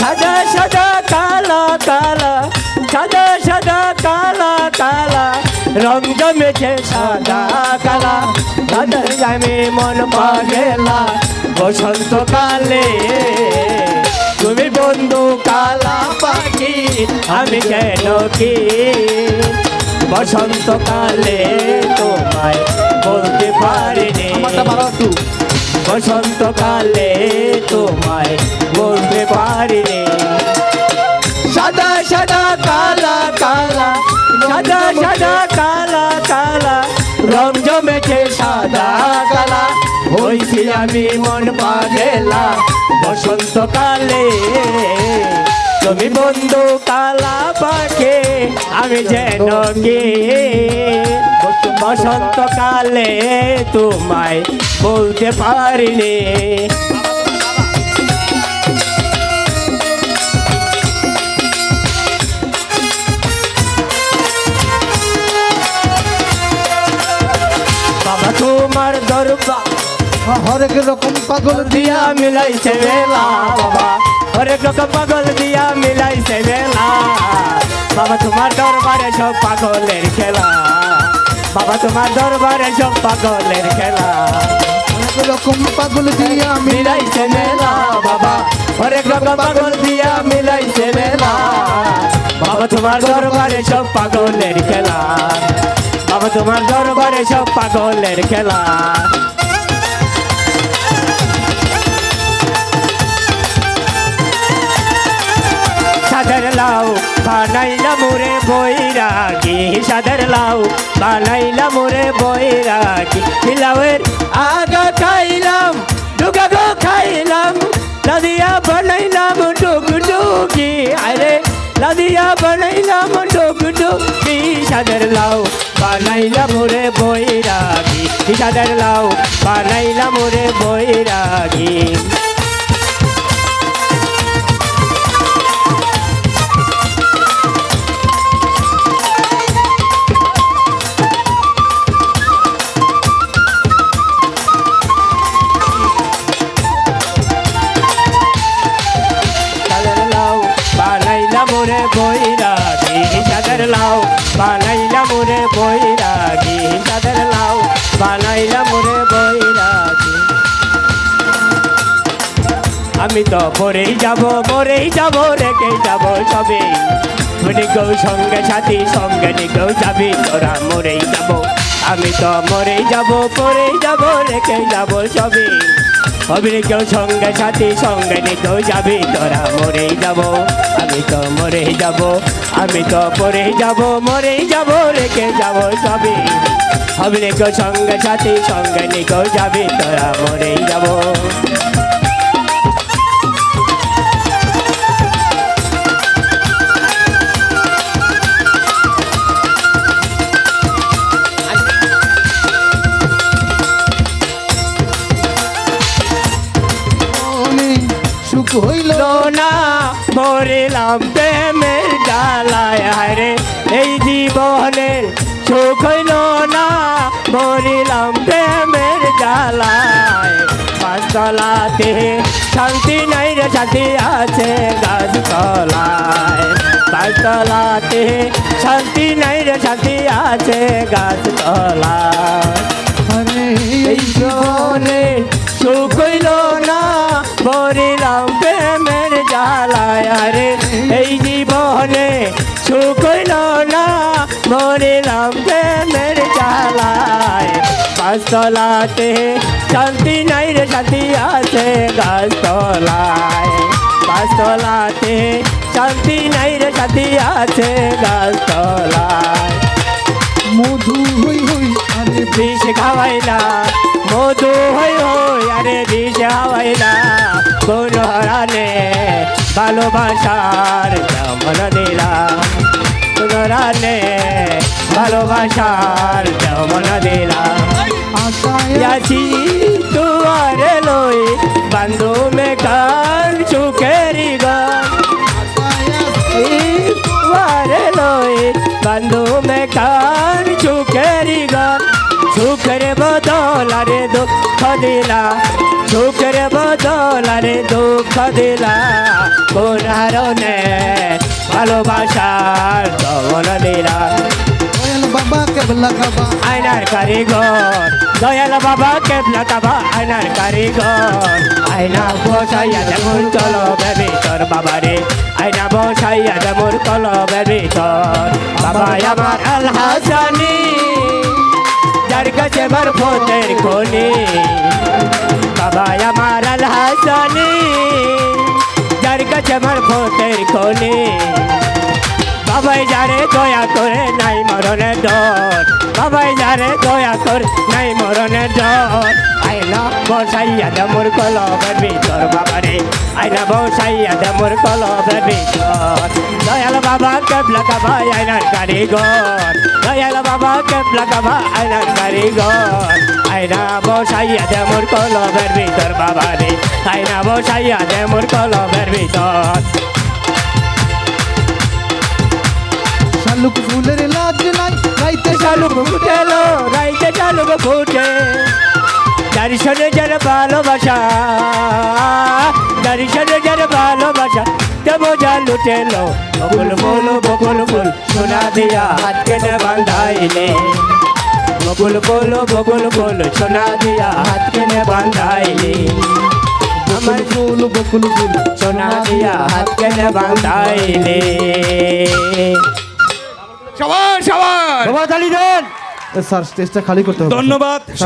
সাদা সাদা কালা কালা সাদা সাদা কালা কালা রং জমেছে সাদা কালা তাদের আমি মন পাগেলা বসন্তকালে তুমি বন্ধু কালা পাখি আমি কেন কি বসন্তকালে তোমায় বলতে পারিনি বসন্তকালে তোমায় বলতে পারিনি সাদা সাদা কালা কালা সাদা সাদা কালা কালা রং জমেছে সাদা কালা হইছি আমি মন পাগেলা বসন্তকালে তুমি বন্ধু কালা পাখি আমি যেন কি বসন্তকালে তোমায় বলতে পারিনি বাবা তোমার দরবার হরেক রকম পাগল দিয়া মিলাইছে বেলা বাবা হরেক রকম পাগল দিয়া মিলাইছে বেলা বাবা তোমার দরবারে সব পাগলের খেলা বাবা তোমার দরবারে সব পাগলের খেলা হরেক রকম পাগল দিয়া মিলাইছে মেলা বাবা হরেক রকম পাগল দিয়া মিলাইছে মেলা বাবা তোমার দরবারে সব পাগলের খেলা বাবা তোমার দরবারে সব পাগলের খেলা সাদের লাউ বানাইলা মোরে বৈরাগী সাদের লাউ বানাইলা মোরে বৈরাগী লাউয়ের আগা খাইলাম ডুগা গো খাইলাম লাদিয়া বানাইলাম ডুগডুগি আরে লাদিয়া বানাইলাম ডুগডুগি সাদের লাউ বানাইলা মোরে বৈরাগী সাদের লাউ বানাইলা মোরে বৈরাগী মোরে বৈরাগী সাদের লাউ বানাইলা মোরে বৈরাগী সাদের লাউ বানাইলা মোরে বৈরাগী আমি তো মরেই যাব রেখেই যাব সবে নিকেও সঙ্গে সাথী সঙ্গে নিকেও যাবি তোরা মরেই যাব আমি তো মরেই যাব রেখেই যাব সবে অভিনয় সঙ্গে সাথী সঙ্গে নিকেও যাবি তোরা মরেই যাব আমি তো মরেই যাব আমি তো মরেই যাব রেখে যাব সবে অভিনয় সঙ্গে সাথী সঙ্গে নিকেও যাবি তোরা মরেই যাব সুখ হইল না মরিলাম প্রেমের জ্বালায় হায়রে এই জীবনের সুখ হইল না মরিলাম প্রেমের জ্বালায় পাঁচতলাতে শান্তি নাই রে শান্তি আছে গাছতলায় পাঁচতলাতে শান্তি নাই রে শান্তি আছে গাছতলায় এই জীবনের সুখ হইল না মরিলাম প্রেমের জ্বালায় আরে এই জীবনে সুখ হইল না মরিলাম প্রেমের জ্বালায় পাঁচতলাতে শান্তি নাই রে শান্তি আছে গাছতলায় পাঁচতলাতে শান্তি নাই রে শান্তি আছে গাছতলায় মধু হই হই আরে বিষ খাওয়াইলা মধু হই হই আরে বিষ খাওয়াইলা কোন হারানে ভালোবাসার যেমন দিলাম কোন হারানে ভালোবাসার যেমন দিলাম যাচ্ছি দুয়ারে লই বান্ধু মে গান সুখেরি গান দুয়ারে লই বান্ধু মে গান সুখেরি গান সুখের বদল আরে দুঃখ দিলা সুখের বদলারে দুঃখ দিলা কোন হারণে ভালোবাসার দমন দিলা দয়াল বাবা কেবলা কাবা আয়নার কারিগর দয়াল বাবা কেবলা কাবা আয়নার কারিগর আয়না বসাইয়া যেমন কলবের ভিতর বাবারে আয়না বসাইয়া যেমন কলবের ভিতর বাবা আমার আল হাসানি যার কাছে বরফতের খনি বাবা আমার আল হাসানি যার কাছে বরফতের খনি বাবাই যারে দয়া করে নাই মরণের ডর বাবাই যারে দয়া করে নাই মরণের ডর আইনা বসাইয়া দেমুর কলবের ভিতর বাবারে আইনা বসাইয়া দেমুর কলবের ভিতর দয়াল বাবা কেবলা কাবা আইনার কারিগর দয়াল বাবা কেবলা কাবা আইনার কারিগর আইনা বসাইয়া দেমুর কলবের ভিতর বাবারে আইনা বসাইয়া দেমুর কলবের ভিতর শালুক ফুলের লাজ নাই রাইতে শালুক ফুটেলো রাইতে শালুক ফুটে দর্শনে যার ভালোবাসা দর্শনে যার ভালোবাসা দেব যা লুটেলো বকুল ফুল সোনা দিয়া হাত কেনে বান্ধাইলে বকুল ফুল সোনা দিয়া হাত কেনে বান্ধাইলে আমার ফুল বকুল ফুল সোনা দিয়া হাত কেনে বান্ধাইলে সবাই স্যার স্টেজটা খালি করতে হবে ধন্যবাদ